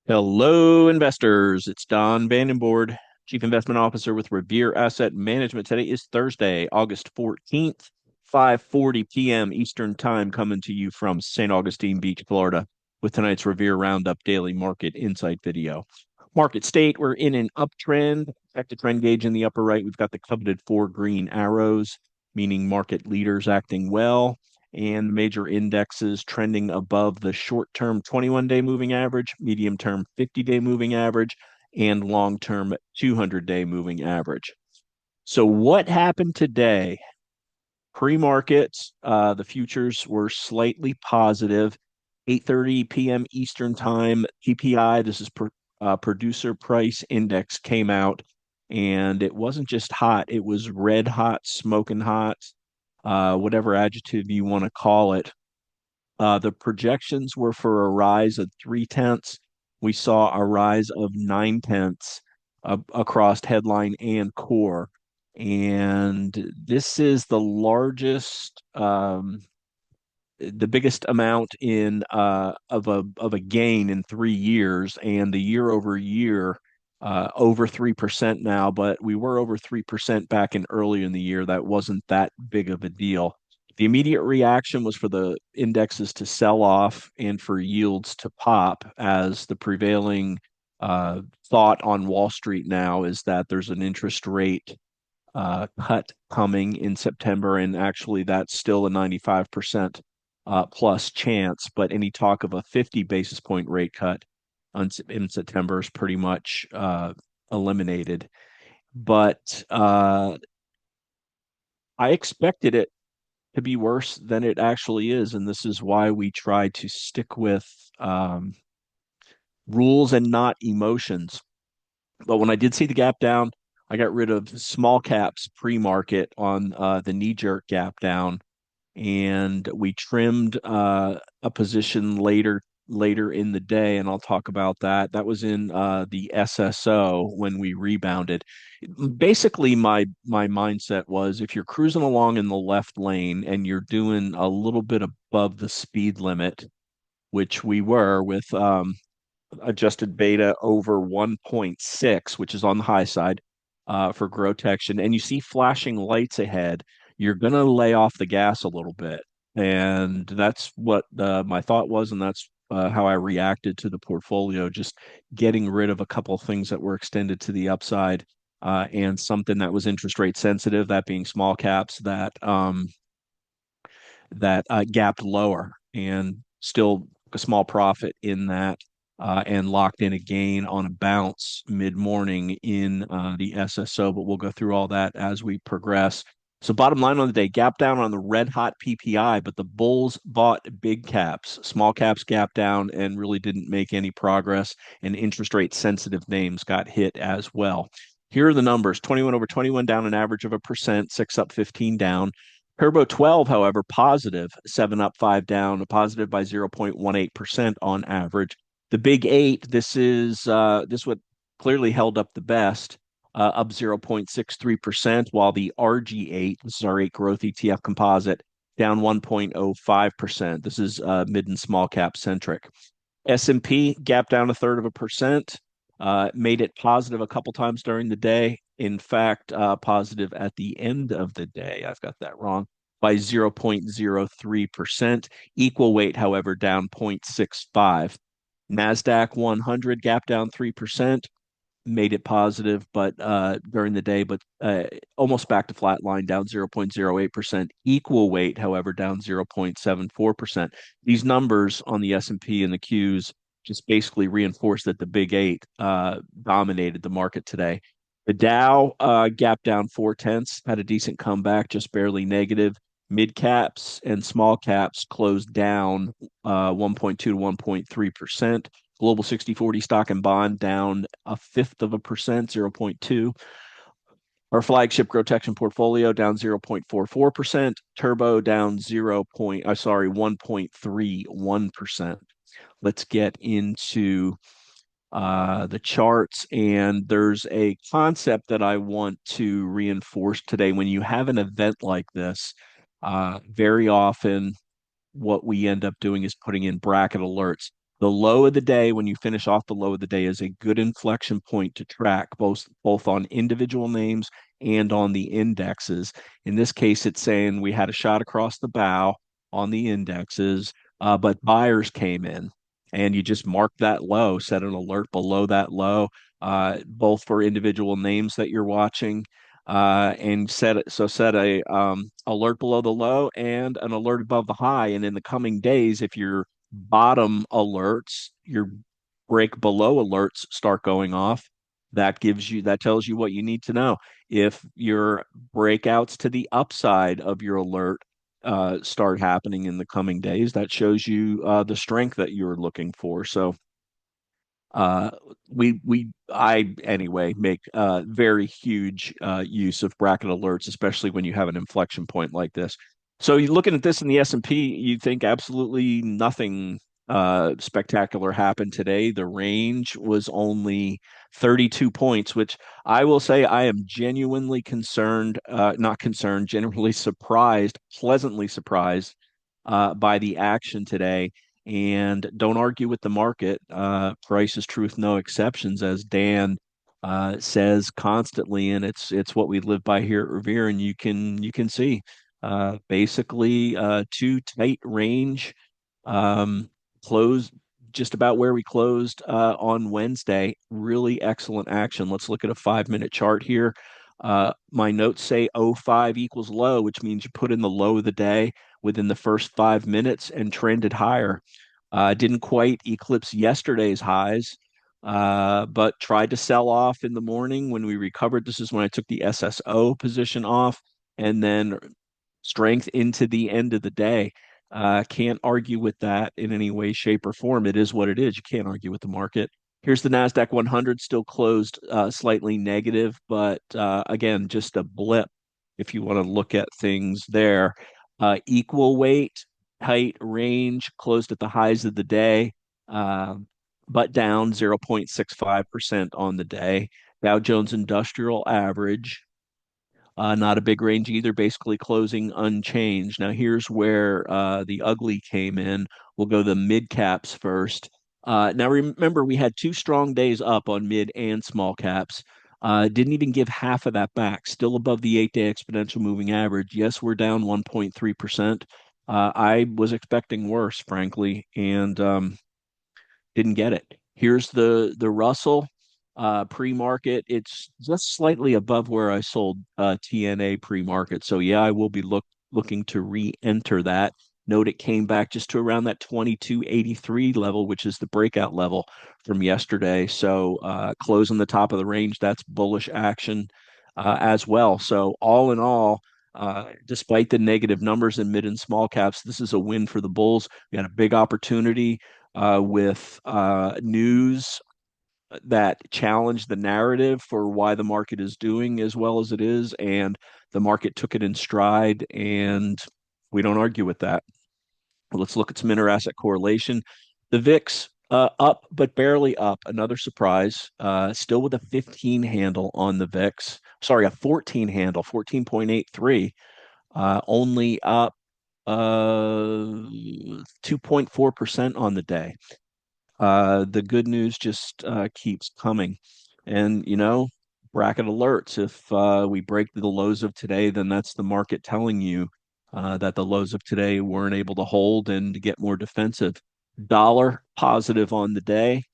Hello, investors. It's Don Vandenbord, Chief Investment Officer with Revere Asset Management. Today is Thursday, August 14th, 5:40 p.m. Eastern Time, coming to you from St. Augustine Beach, Florida, with tonight's Revere Roundup Daily Market Insight video. Market state, we're in an uptrend. Check the trend gauge in the upper right. We've got the coveted four green arrows, meaning market leaders acting well and major indexes trending above the short-term 21-day moving average, medium-term 50-day moving average, and long-term 200-day moving average. So what happened today? Pre-market, the futures were slightly positive. 8:30 p.m. Eastern Time, PPI, this is Producer Price Index, came out, and it wasn't just hot, it was red hot, smoking hot, whatever adjective you want to call it. The projections were for a rise of 3/10. We saw a rise of 9/10 across headline and core. And this is the largest, the biggest amount in of a gain in 3 years, and the year over year over 3% now. But we were over 3% back in early in the year. That wasn't that big of a deal. The immediate reaction was for the indexes to sell off and for yields to pop, as the prevailing thought on Wall Street now is that there's an interest rate cut coming in September, and actually that's still a 95% plus chance. But any talk of a 50 basis point rate cut in September is pretty much eliminated. But I expected it to be worse than it actually is, and this is why we try to stick with rules and not emotions. But when I did see the gap down, I got rid of small caps pre-market on the knee-jerk gap down, and we trimmed a position later in the day, and I'll talk about that. That was in the SSO when we rebounded. Basically, my mindset was, if you're cruising along in the left lane and you're doing a little bit above the speed limit, which we were with adjusted beta over 1.6, which is on the high side for GROTECTION, and you see flashing lights ahead, you're going to lay off the gas a little bit. And that's what my thought was, and that's how I reacted to the portfolio, just getting rid of a couple of things that were extended to the upside, and something that was interest rate sensitive, that being small caps that gapped lower, and still a small profit in that, and locked in a gain on a bounce mid-morning in the SSO. But we'll go through all that as we progress. So bottom line on the day, gap down on the red hot PPI, but the bulls bought big caps. Small caps gap down and really didn't make any progress, and interest rate sensitive names got hit as well. Here are the numbers: 21 over 21 down an average of 1%, 6 up, 15 down. Turbo 12, however, positive, 7 up, 5 down, positive by 0.18% on average. The big eight, this what clearly held up the best, up 0.63%, while the RG8, this is our 8 growth ETF composite, down 1.05%. This is mid and small cap centric. S&P gap down 1/3%, made it positive a couple times during the day. In fact, positive at the end of the day. I've got that wrong, by 0.03%. Equal weight, however, down 0.65. NASDAQ 100 gap down 3%, made it positive, but during the day, but almost back to flat line, down 0.08%. Equal weight, however, down 0.74%. These numbers on the S&P and the Qs just basically reinforce that the big eight dominated the market today. The Dow gap down 0.4, had a decent comeback, just barely negative. Mid caps and small caps closed down 1.2 to 1.3%. Global 60/40 stock and bond down 0.1%, 0.2. Our flagship GROTECTION portfolio down 0.44%. Turbo down 1.31%. Let's get into the charts. And there's a concept that I want to reinforce today. When you have an event like this, very often what we end up doing is putting in bracket alerts. The low of the day, when you finish off the low of the day, is a good inflection point to track both on individual names and on the indexes. In this case, it's saying we had a shot across the bow on the indexes, but buyers came in, and you just mark that low, set an alert below that low, both for individual names that you're watching, and set a alert below the low and an alert above the high. And in the coming days, if your bottom alerts, your break below alerts start going off, that tells you what you need to know. If your breakouts to the upside of your alert start happening in the coming days, that shows you the strength that you're looking for. So uh I anyway make very huge use of bracket alerts, especially when you have an inflection point like this. So you looking at this in the S&P, you think absolutely nothing spectacular happened today. The range was only 32 points, which I will say I am genuinely concerned, not concerned, genuinely surprised, pleasantly surprised by the action today. And don't argue with the market. Price is truth, no exceptions, as Dan says constantly, and it's what we live by here at Revere. And you can see basically too tight range. Um, closed just about where we closed on Wednesday. Really excellent action. Let's look at a 5 minute chart here. My notes say oh 05 equals low, which means you put in the low of the day within the first 5 minutes and trended higher. Didn't quite eclipse yesterday's highs, but tried to sell off in the morning when we recovered. This is when I took the SSO position off, and then strength into the end of the day. Can't argue with that in any way, shape, or form. It is what it is. You can't argue with the market. Here's the NASDAQ 100 still closed slightly negative, but again, just a blip if you want to look at things there. Equal weight, tight range, closed at the highs of the day, uh, but down 0.65% on the day. Dow Jones Industrial Average, not a big range either, basically closing unchanged. Now, here's where the ugly came in. We'll go the mid caps first. Now, remember, we had two strong days up on mid and small caps. Didn't even give half of that back, still above the 8 day exponential moving average. Yes, we're down 1.3%. I was expecting worse, frankly, and didn't get it. Here's the Russell pre-market. It's just slightly above where I sold TNA pre-market. So yeah, I will be looking to re-enter that. Note it came back just to around that 2283 level, which is the breakout level from yesterday. So closing the top of the range, that's bullish action as well. So all in all, despite the negative numbers in mid and small caps, this is a win for the bulls. We had a big opportunity with news that challenge the narrative for why the market is doing as well as it is, and the market took it in stride, and we don't argue with that. Let's look at some inter-asset correlation. The VIX up, but barely up. Another surprise. Still with a 15 handle on the VIX. Sorry, a 14 handle, 14.83. Only up 2.4% on the day. The good news just keeps coming. And, bracket alerts. If we break the lows of today, then that's the market telling you that the lows of today weren't able to hold and to get more defensive. Dollar positive on the day.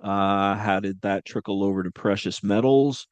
How did that trickle over to precious metals?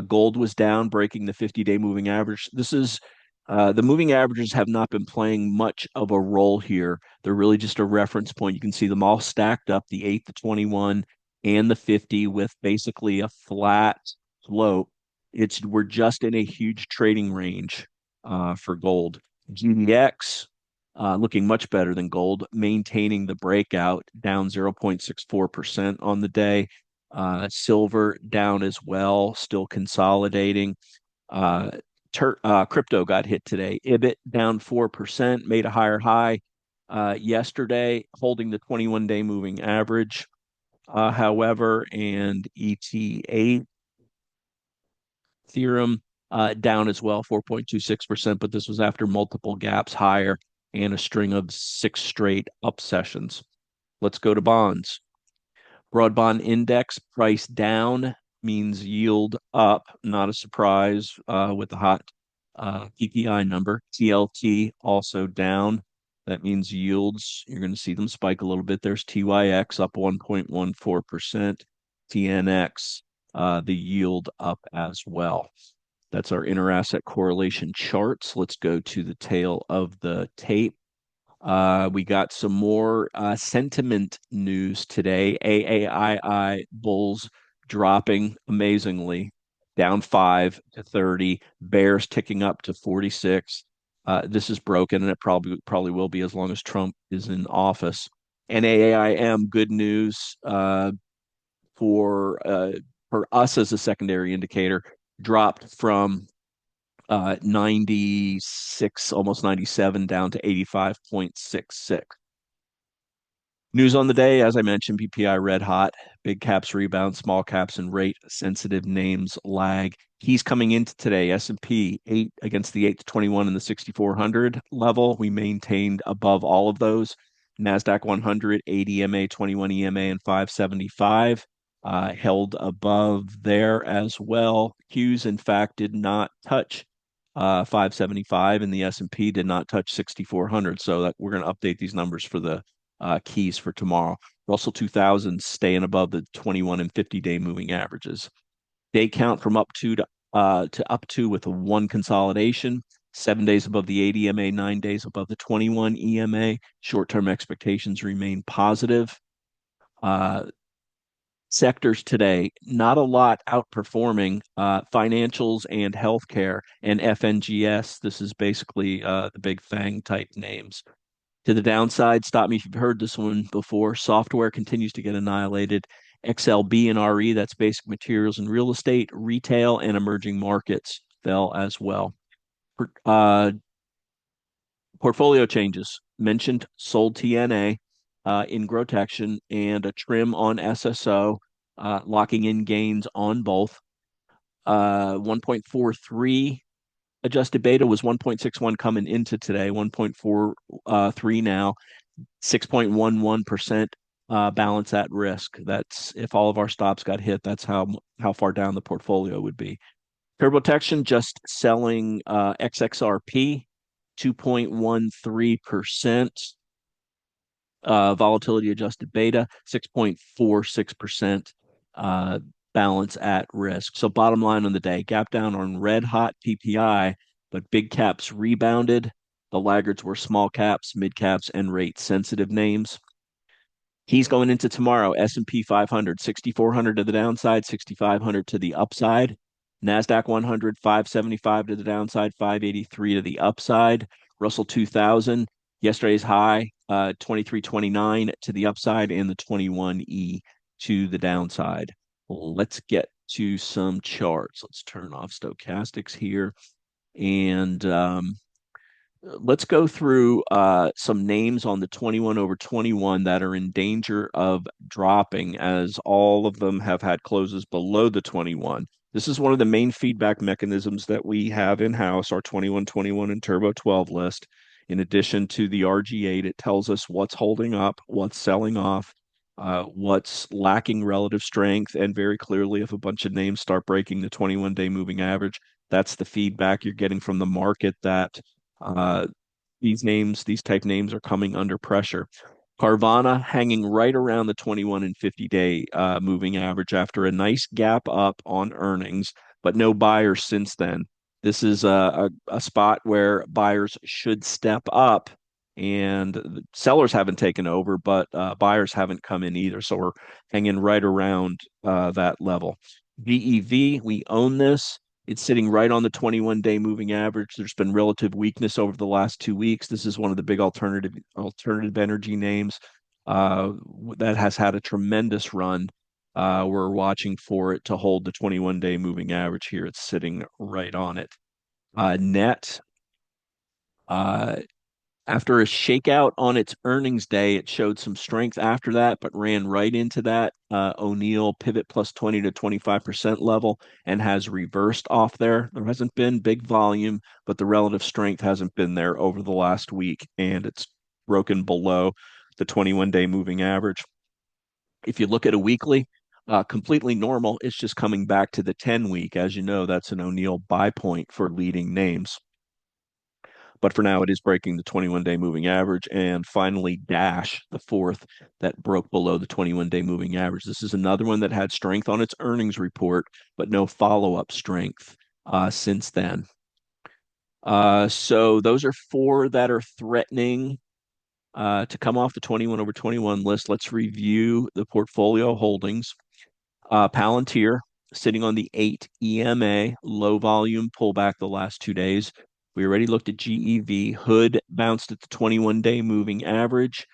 Gold was down, breaking the 50-day moving average. This is the moving averages have not been playing much of a role here. They're really just a reference point. You can see them all stacked up, the 8, the 21, and the 50, with basically a flat slope. We're just in a huge trading range for gold. GDX looking much better than gold, maintaining the breakout, down 0.64% on the day. Silver down as well, still consolidating. Uh, Crypto got hit today. IBIT down 4%, made a higher high yesterday, holding the 21-day moving average, however, and ETA Ethereum down as well, 4.26%, but this was after multiple gaps higher and a string of 6 straight up sessions. Let's go to bonds. Broad bond index price down means yield up. Not a surprise with the hot PPI number. TLT also down. That means yields, you're going to see them spike a little bit. There's TYX up 1.14%. TNX, the yield up as well. That's our interasset correlation charts. Let's go to the tail of the tape. We got some more sentiment news today. AAII bulls dropping amazingly, down 5 to 30. Bears ticking up to 46. This is broken, and it probably will be as long as Trump is in office. And AAIM, good news for for us as a secondary indicator, dropped from 96, almost 97, down to 85.66. News on the day, as I mentioned, PPI red hot, big caps rebound, small caps and rate sensitive names lag. He's coming into today, S&P 8 against the 8 to 21 and the 6,400 level. We maintained above all of those. NASDAQ 100, 8 EMA, 21 EMA, and 575 held above there as well. Qs, in fact, did not touch 575, and the S&P did not touch 6,400. So that we're going to update these numbers for the keys for tomorrow. Russell 2000 staying above the 21 and 50-day moving averages. Day count from up to up to with a one consolidation. 7 days above the 8 EMA, 9 days above the 21 EMA. Short-term expectations remain positive. Sectors today, not a lot outperforming financials and healthcare and FNGS. This is basically the big FANG type names. To the downside, stop me if you've heard this one before. Software continues to get annihilated. XLB and RE, that's basic materials and real estate, retail, and emerging markets fell as well. Uh, Portfolio changes mentioned, sold TNA in GROTECTION and a trim on SSO, locking in gains on both. 1.43 adjusted beta was 1.61 coming into today, 1.43 now, 6.11% balance at risk. That's if all of our stops got hit, that's how far down the portfolio would be. TurboTection just selling XXRP, 2.13%. Volatility adjusted beta, 6.46% balance at risk. So bottom line on the day, gap down on red hot PPI, but big caps rebounded. The laggards were small caps, mid caps, and rate sensitive names. He's going into tomorrow, S&P 500, 6,400 to the downside, 6,500 to the upside. NASDAQ 100, 575 to the downside, 583 to the upside. Russell 2000, yesterday's high, 2329 to the upside, and the 21E to the downside. Let's get to some charts. Let's turn off stochastics here. And let's go through some names on the 21 over 21 that are in danger of dropping, as all of them have had closes below the 21. This is one of the main feedback mechanisms that we have in-house, our 2121 and Turbo 12 list. In addition to the RG8, it tells us what's holding up, what's selling off, what's lacking relative strength, and very clearly, if a bunch of names start breaking the 21-day moving average, that's the feedback you're getting from the market that these type names are coming under pressure. Carvana hanging right around the 21 and 50-day moving average after a nice gap up on earnings, but no buyers since then. This is a spot where buyers should step up, and sellers haven't taken over, but buyers haven't come in either. So we're hanging right around that level. VEV, we own this. It's sitting right on the 21-day moving average. There's been relative weakness over the last 2 weeks. This is one of the big alternative energy names that has had a tremendous run. We're watching for it to hold the 21-day moving average here. It's sitting right on it. Net, after a shakeout on its earnings day, it showed some strength after that, but ran right into that O'Neill pivot plus 20 to 25% level and has reversed off there. There hasn't been big volume, but the relative strength hasn't been there over the last week, and it's broken below the 21-day moving average. If you look at a weekly, completely normal. It's just coming back to the 10-week. As you know, that's an O'Neill buy point for leading names. But for now, it is breaking the 21-day moving average. And finally, Dash, the fourth, that broke below the 21-day moving average. This is another one that had strength on its earnings report, but no follow-up strength since then. So those are four that are threatening to come off the 21 over 21 list. Let's review the portfolio holdings. Palantir sitting on the 8 EMA, low volume pullback the last 2 days. We already looked at GEV. Hood bounced at the 21-day moving average.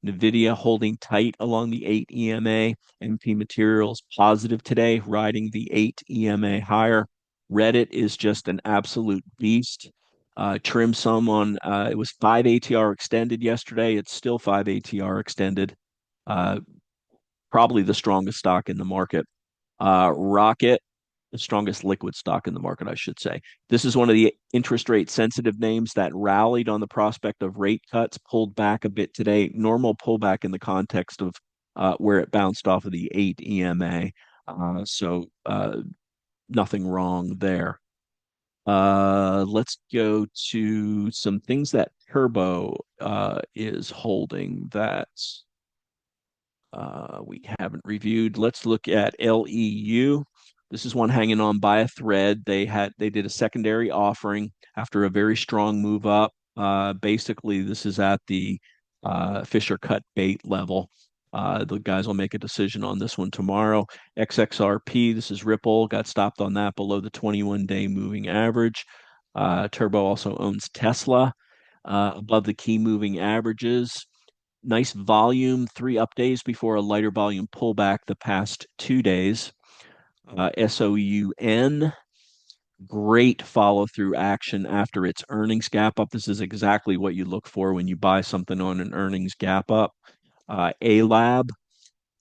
NVIDIA holding tight along the 8 EMA. MP Materials positive today, riding the 8 EMA higher. Reddit is just an absolute beast. Trim some on, it was 5 ATR extended yesterday. It's still 5 ATR extended. Uh, Probably the strongest stock in the market. Rocket, the strongest liquid stock in the market, I should say. This is one of the interest rate sensitive names that rallied on the prospect of rate cuts, pulled back a bit today. Normal pullback in the context of where it bounced off of the 8 EMA. So nothing wrong there. Let's go to some things that Turbo is holding that we haven't reviewed. Let's look at LEU. This is one hanging on by a thread. They did a secondary offering after a very strong move up. Basically, this is at the Fisher cut bait level. The guys will make a decision on this one tomorrow. XXRP, this is Ripple, got stopped on that below the 21-day moving average. Turbo also owns Tesla above the key moving averages. Nice volume, 3 up days before a lighter volume pullback the past 2 days. SOUN, great follow through action after its earnings gap up. This is exactly what you look for when you buy something on an earnings gap up. A-Lab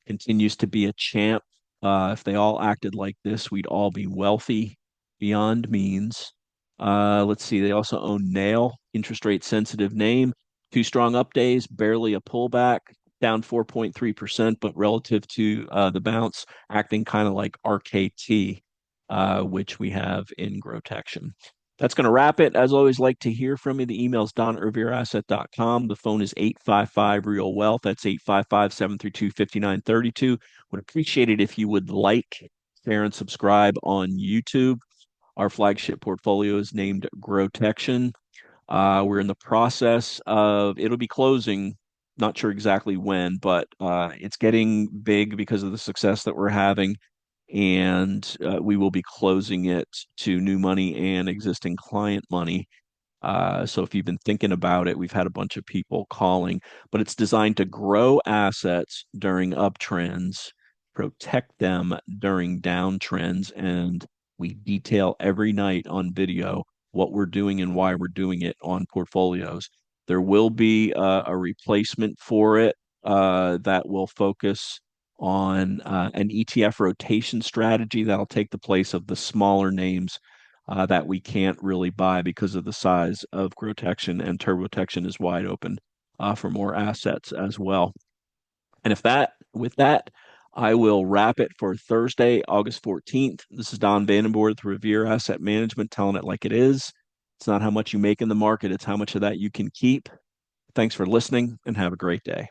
continues to be a champ. If they all acted like this, we'd all be wealthy beyond means. Let's see. They also own Nail, interest rate sensitive name. 2 strong up days, barely a pullback, down 4.3%, but relative to the bounce, acting kind of like RKT, which we have in GROTECTION. That's going to wrap it. As always, like to hear from you. The email is don@revereasset.com. The phone is 855 Real Wealth. That's 855-732-5932. Would appreciate it if you would like, share, and subscribe on YouTube. Our flagship portfolio is named GROTECTION. We're in the process of, it'll be closing, not sure exactly when, but it's getting big because of the success that we're having. And we will be closing it to new money and existing client money. So if you've been thinking about it, we've had a bunch of people calling, but it's designed to grow assets during uptrends, protect them during downtrends, and we detail every night on video what we're doing and why we're doing it on portfolios. There will be a replacement for it that will focus on an ETF rotation strategy that'll take the place of the smaller names that we can't really buy because of the size of GROTECTION, and TurboTection is wide open for more assets as well. And with that, I will wrap it for Thursday, August 14th. This is Don Vandenbord with Revere Asset Management, telling it like it is. It's not how much you make in the market, it's how much of that you can keep. Thanks for listening and have a great day.